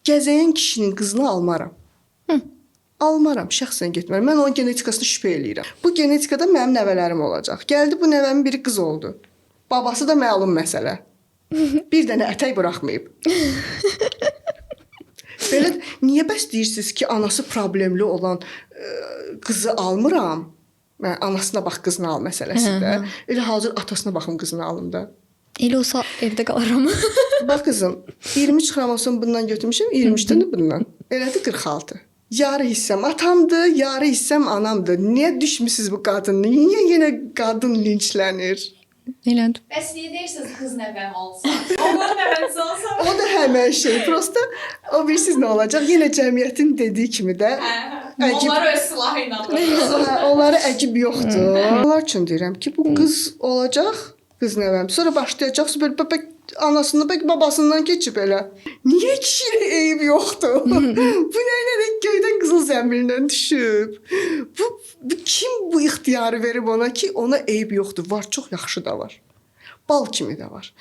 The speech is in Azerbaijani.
gəzəyən kişinin qızını almaram. Almaram, şəxsən getmərəm. Mən onun genetikasını şübhə eləyirəm. Bu genetikada mənim nəvələrim olacaq. Gəldi bu nəvəmin biri qız oldu. Babası da məlum məsələ. Bir dənə ətək buraxmayıb. Belə niyə bəs deyirsiniz ki, anası problemli olan qızı almıram? Mən anasına bax, qızını al məsələsində. Elə hazır atasına baxım, qızını alım da. Elə olsa evdə qalaram. Bax qızım, 23 xromosom bundan götürmüşəm, 23-dən də bundan. Elədi 46. Yarı hissəm atamdır, yarı hissəm anamdır. Niyə düşmüsüz bu qadın? Niyə yenə qadın linçlənir? Elədir. Bəs niyə deyirsiniz qız nəvəm olsa? Oğlan nəvəmsi olsa? O da həmən şey. Prosta o bilirsiniz nə olacaq? Yenə cəmiyyətin dediyi kimi də Onlar öz silahı ilə alır. onlara əcib yoxdur. Onlar üçün deyirəm ki, bu qız olacaq, qız nəvəm. Sonra başlayacaq belə bəbək anasından, bəbək babasından keçib elə. Niyə kişiyə eyib yoxdur? Bu nə ilə göydən qızıl zəmbildən düşüb? Bu kim bu ixtiyarı verib ona ki, ona eyib yoxdur? Var, çox yaxşı da var. Bal kimi də var.